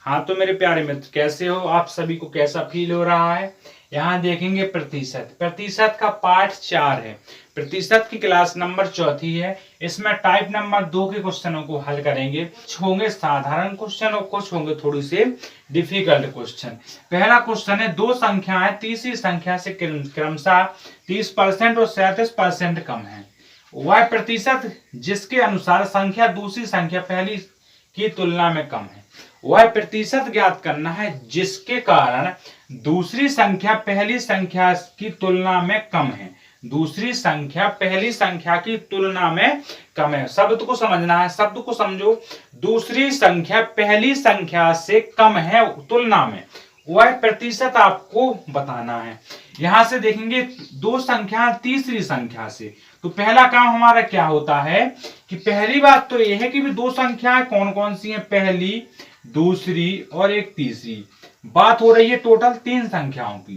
हाँ तो मेरे प्यारे मित्र, कैसे हो आप सभी को, कैसा फील हो रहा है। यहाँ देखेंगे प्रतिशत। प्रतिशत का पार्ट 4 है। प्रतिशत की क्लास नंबर 4 है। इसमें टाइप नंबर 2 के क्वेश्चनों को हल करेंगे। कुछ होंगे साधारण क्वेश्चन और कुछ होंगे थोड़ी से डिफिकल्ट क्वेश्चन। पहला क्वेश्चन है, दो संख्याएं तीसरी संख्या से क्रमशः 30% और 37% कम है। वह प्रतिशत जिसके अनुसार संख्या दूसरी संख्या पहली की तुलना में कम है। वह प्रतिशत ज्ञात करना है जिसके कारण दूसरी संख्या पहली संख्या की तुलना में कम है। दूसरी संख्या पहली संख्या की तुलना में कम है। शब्द को समझना है, शब्द को समझो। दूसरी संख्या पहली संख्या से कम है तुलना में, वह प्रतिशत आपको बताना है। यहां से देखेंगे दो संख्या तीसरी संख्या से, तो पहला काम हमारा क्या होता है कि पहली बात तो यह है कि भी दो संख्याएं कौन कौन सी हैं, पहली, दूसरी और एक तीसरी। बात हो रही है टोटल 3 संख्याओं की।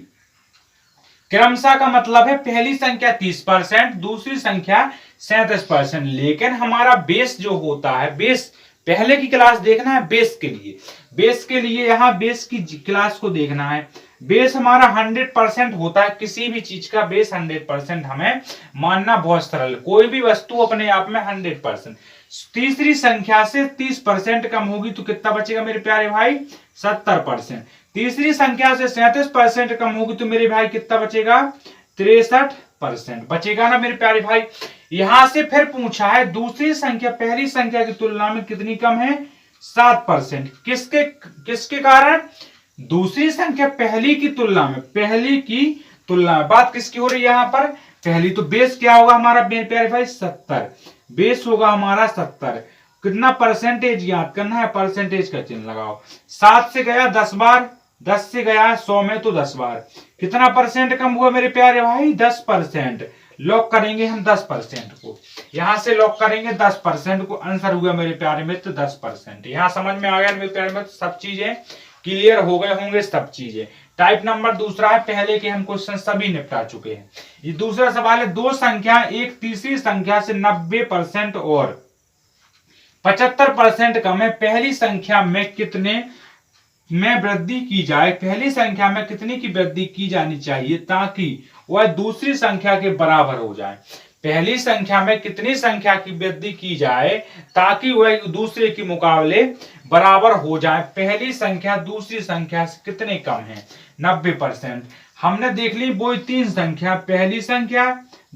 क्रमशः का मतलब है पहली संख्या 30%, दूसरी संख्या 37%। लेकिन हमारा बेस जो होता है, बेस पहले की क्लास देखना है। बेस के लिए यहाँ बेस की क्लास को देखना है। बेस हमारा 100% होता है। किसी भी चीज का बेस 100% हमें मानना बहुत सरल। कोई भी वस्तु अपने आप में 100%। तीसरी संख्या से 30% कम होगी तो कितना बचेगा मेरे प्यारे भाई, 70%। तीसरी संख्या से 37% कम होगी तो मेरे भाई कितना बचेगा, 63% बचेगा ना मेरे प्यारे भाई। यहां से फिर पूछा है दूसरी संख्या पहली संख्या की तुलना में कितनी कम है, 7%। किसके कारण, दूसरी संख्या पहली की तुलना में, पहली की तुलना में। बात किसकी हो रही है यहां पर, पहली। तो बेस क्या होगा हमारा मेरे प्यारे भाई, 70। बेस होगा हमारा 70। कितना परसेंटेज याद करना है, परसेंटेज का चिन्ह लगाओ। 7 से गया 10 बार, 10 से गया 100 में तो 10 बार। कितना परसेंट कम हुआ मेरे प्यारे भाई, 10%। लॉक करेंगे हम 10% को, यहां से लॉक करेंगे 10% को। आंसर हुआ मेरे प्यारे मित्र 10%। यहां समझ में आ गया मेरे प्यारे मित्र, सब चीजें क्लियर हो गए होंगे, सब चीजें। टाइप नंबर दूसरा है, पहले के हम क्वेश्चन सभी निपटा चुके हैं। ये दूसरा सवाल है, दो संख्या एक तीसरी संख्या से 90% और 75% कम है। पहली संख्या में कितने में वृद्धि की जाए, पहली संख्या में कितनी की वृद्धि की जानी चाहिए ताकि वह दूसरी संख्या के बराबर हो जाए। पहली संख्या में कितनी संख्या की वृद्धि की जाए ताकि वह दूसरे के मुकाबले बराबर हो जाए। पहली संख्या दूसरी संख्या से कितने कम है, 90%। हमने देख ली वो 3 संख्या, पहली संख्या,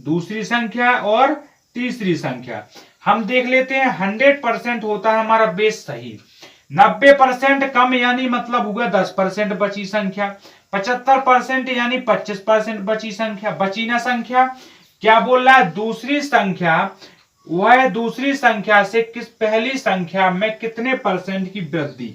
दूसरी संख्या और तीसरी संख्या। हम देख लेते हैं 100% होता है हमारा बेस सही। 90% कम यानी मतलब हुआ 10% बची संख्या। 75% यानी 25% बची संख्या। बची ना संख्या, क्या बोल रहा है, दूसरी संख्या, वह दूसरी संख्या से किस पहली संख्या में कितने परसेंट की वृद्धि,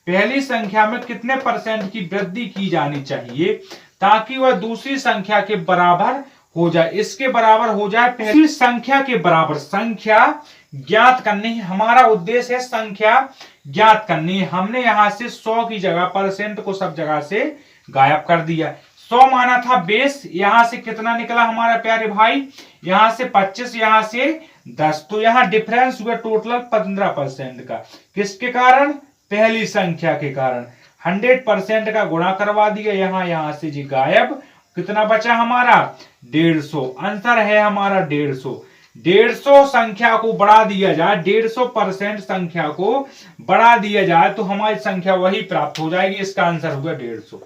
पहली संख्या में कितने परसेंट की वृद्धि की जानी चाहिए ताकि वह दूसरी संख्या के बराबर हो जाए, इसके बराबर हो जाए, पहली संख्या के बराबर। संख्या ज्ञात करनी है, हमारा उद्देश्य है संख्या ज्ञात करनी है। हमने यहां से 100 की जगह परसेंट को सब जगह से गायब कर दिया। 100 माना था बेस, यहां से कितना निकला हमारा प्यारे भाई, यहां से 25, यहां से 10। तो यहां डिफरेंस हुआ टोटल 15% का। किसके कारण, पहली संख्या के कारण। 100% का गुणा करवा दिया, यहां से जी गायब। कितना बचा हमारा, 150। आंसर है हमारा 150। 150 संख्या को बढ़ा दिया जाए, 150% संख्या को बढ़ा दिया जाए तो हमारी संख्या वही प्राप्त हो जाएगी। इसका आंसर हुआ 150।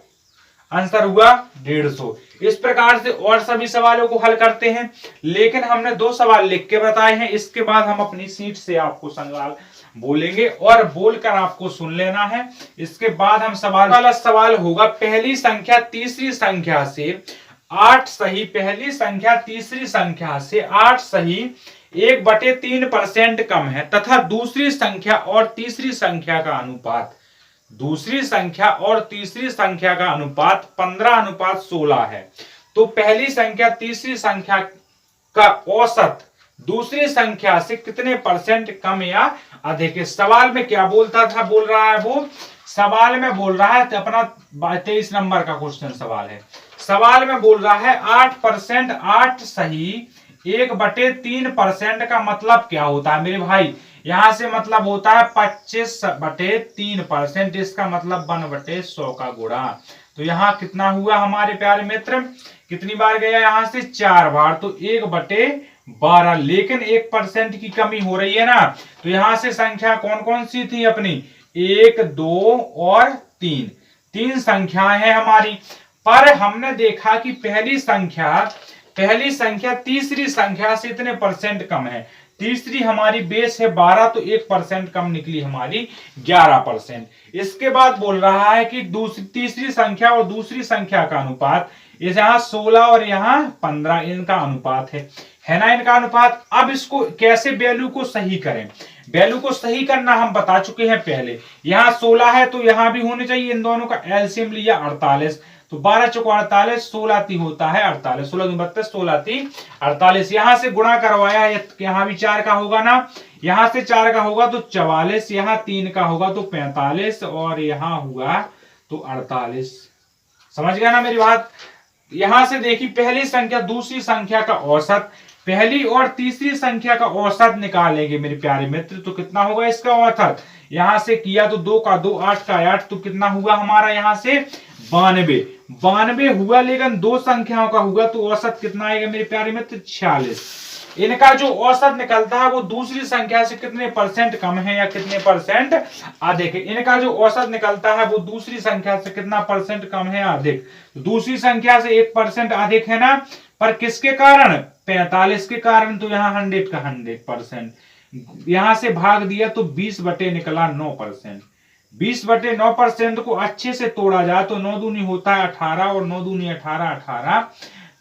आंसर हुआ 150। इस प्रकार से और सभी सवालों को हल करते हैं, लेकिन हमने 2 सवाल लिख के बताए हैं। इसके बाद हम अपनी सीट से आपको सवाल बोलेंगे और बोलकर आपको सुन लेना है। इसके बाद हम सवाल होगा, पहली संख्या तीसरी संख्या से 8 सही, पहली संख्या तीसरी संख्या से 8 सही 1/3% कम है तथा दूसरी संख्या और तीसरी संख्या का अनुपात, दूसरी संख्या और तीसरी संख्या का अनुपात 15:16 है। तो पहली संख्या तीसरी संख्या का औसत दूसरी संख्या से कितने परसेंट कम या अधिक है। सवाल में क्या बोलता था, बोल रहा है वो, सवाल में बोल रहा है अपना 23 नंबर का क्वेश्चन सवाल है। सवाल में बोल रहा है 8%, 8 सही 1/3% का मतलब क्या होता है मेरे भाई, यहाँ से मतलब होता है 25/3%, इसका मतलब 1/100 का गुणा। तो यहाँ कितना हुआ हमारे प्यारे मित्र, कितनी बार गया यहाँ से 4 बार, तो 1/12। लेकिन 1% की कमी हो रही है ना, तो यहाँ से संख्या कौन कौन सी थी अपनी, 1, 2 और 3, 3 संख्याएं हैं हमारी। पर हमने देखा कि पहली संख्या तीसरी संख्या से इतने परसेंट कम है। तीसरी हमारी बेस है 12, तो 1% कम निकली हमारी 11%। इसके बाद बोल रहा है कि तीसरी संख्या और दूसरी संख्या का अनुपात, यहाँ 16 और यहाँ 15 इनका अनुपात है ना, इनका अनुपात। अब इसको कैसे वैल्यू को सही करें, वैल्यू को सही करना हम बता चुके हैं पहले। यहाँ 16 है तो यहाँ भी होने चाहिए, इन दोनों का एलसीएम लिया 48, तो 12 चौको 48, 16 ती होता है 48, 16 दूनी 32, 16 ती 48। यहाँ से गुणा करवाया, यहाँ भी 4 का होगा ना, यहाँ से 4 का होगा तो 44, यहाँ 3 का होगा तो 45 और यहाँ हुआ तो 48। समझ गया ना मेरी बात। यहां से देखिए पहली संख्या दूसरी संख्या का औसत, पहली और तीसरी संख्या का औसत निकालेंगे मेरे प्यारे मित्र, तो कितना होगा इसका औसत, यहां से किया तो 2 का 2, 8 का 8, तो कितना हुआ हमारा यहाँ से 92 हुआ। लेकिन दो संख्याओं का हुआ तो औसत कितना आएगा मेरे प्यारे मित्र, 46। इनका जो औसत निकलता है वो दूसरी संख्या से कितने परसेंट कम है या कितने परसेंट अधिक है। इनका जो औसत निकलता है वो दूसरी संख्या से कितना परसेंट कम है, अधिक। दूसरी संख्या से 1% अधिक है ना, पर किसके कारण, 45 के कारण। तो यहाँ 100 का 100%, यहां से भाग दिया तो 20 बटे निकला 9%। 20/9% को अच्छे से तोड़ा जाए तो 9 दूनी होता है 18 और 9 दूनी 18,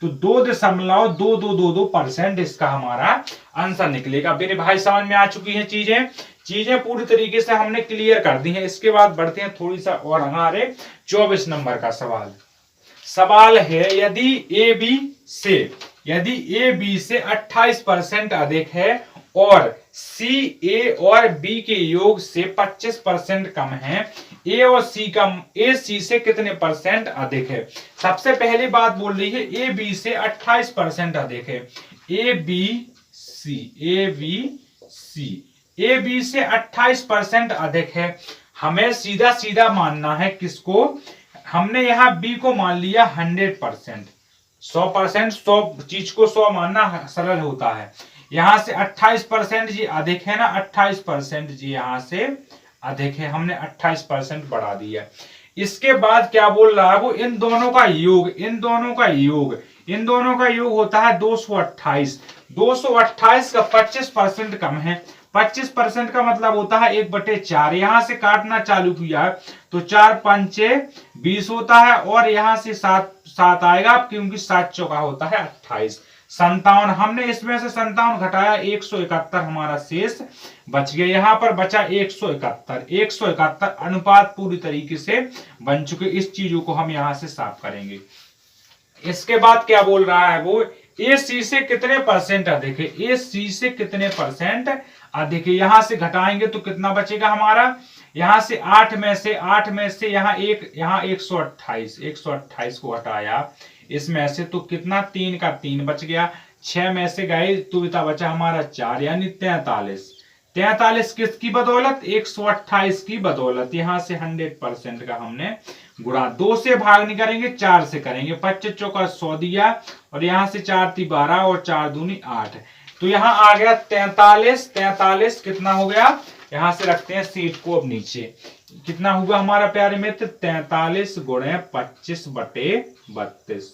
तो 2.2222% इसका हमारा आंसर निकलेगा। मेरे भाई समझ में आ चुकी है चीजें पूरी तरीके से हमने क्लियर कर दी हैं। इसके बाद बढ़ते हैं थोड़ी सा और हमारे 24 नंबर का सवाल है, यदि ए बी से 28% अधिक है और सी ए और बी के योग से 25% कम है, ए सी से कितने परसेंट अधिक है। सबसे पहली बात बोल रही है ए बी से 28% अधिक है। ए बी से 28% अधिक है। हमें सीधा सीधा मानना है किसको, हमने यहाँ बी को मान लिया 100%, 100%, 100 चीज को 100 मानना सरल होता है। यहां से 28% जी अधिक है ना, 28% जी यहां से अधिक है, हमने 28% बढ़ा दिया। इसके बाद क्या बोल रहा है वो, इन दोनों का योग होता है 228। 228 का 25% कम है। 25% का मतलब होता है 1/4। यहां से काटना चालू किया तो 4 पंचे 20 होता है और यहां से 7 आएगा, क्योंकि 7 चौका होता है 28। 57, हमने इसमें से 57 घटाया 171, हमारा शेष बच गया। यहां पर बचा 171 अनुपात पूरी तरीके से बन चुके। इस चीजों को हम यहां से साफ करेंगे। इसके बाद क्या बोल रहा है वो, ए सी से कितने परसेंट अधिक है, ए सी से कितने परसेंट अधिक है। यहां से घटाएंगे तो कितना बचेगा हमारा, यहां से 8 में से यहाँ 128 को हटाया इसमें से, तो कितना 3 का 3 बच गया। 6 में से गए तो इतना बचा हमारा 4, यानी 43 किसकी बदौलत, 128 की बदौलत। यहां से 100% का हमने गुणा 2 से भाग नहीं करेंगे, 4 से करेंगे। 25 चौका 100 दिया और यहां से 4 × 12 और 4 दूनी 8, तो यहां आ गया 43 कितना हो गया। यहां से रखते हैं सीट को अब नीचे, कितना हुआ हमारा प्यारे मित्र, 43 × 25/32।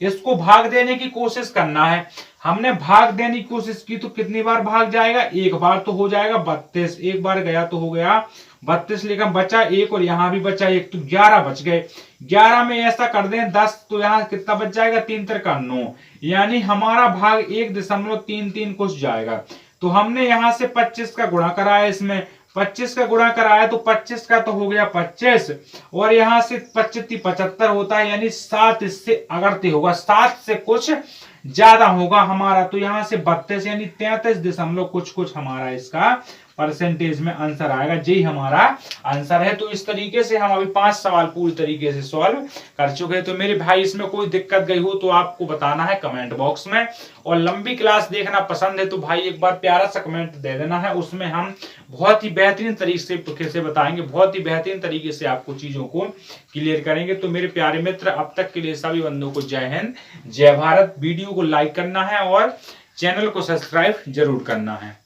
इसको भाग देने की कोशिश करना है। हमने भाग देने की कोशिश की तो कितनी बार भाग जाएगा, एक बार तो हो जाएगा 32, एक बार गया तो हो गया 32, लेकिन बचा 1 और यहां भी बचा 1, तो 11 बच गए। 11 में ऐसा कर दें 10, तो यहां कितना बच जाएगा, 3 × 3 = 9, यानी हमारा भाग 1.33 कुछ जाएगा। तो हमने यहां से 25 का गुणा कराया, इसमें 25 का गुणा कराया तो 25 का तो हो गया 25 और यहां से 25 75 होता है, यानी 7 इससे अगरते होगा, 7 से कुछ ज्यादा होगा हमारा। तो यहां से 32 यानी 33 दशमलव कुछ हमारा इसका परसेंटेज में आंसर आएगा। यही हमारा आंसर है। तो इस तरीके से हम अभी 5 सवाल पूरी तरीके से सॉल्व कर चुके हैं। तो मेरे भाई इसमें कोई दिक्कत गई हो तो आपको बताना है कमेंट बॉक्स में, और लंबी क्लास देखना पसंद है तो भाई एक बार प्यारा सा कमेंट दे देना है। उसमें हम बहुत ही बेहतरीन तरीके से बताएंगे, बहुत ही बेहतरीन तरीके से आपको चीजों को क्लियर करेंगे। तो मेरे प्यारे मित्र, अब तक के लिए सभी बंधुओं को जय हिंद, जय भारत। वीडियो को लाइक करना है और चैनल को सब्सक्राइब जरूर करना है।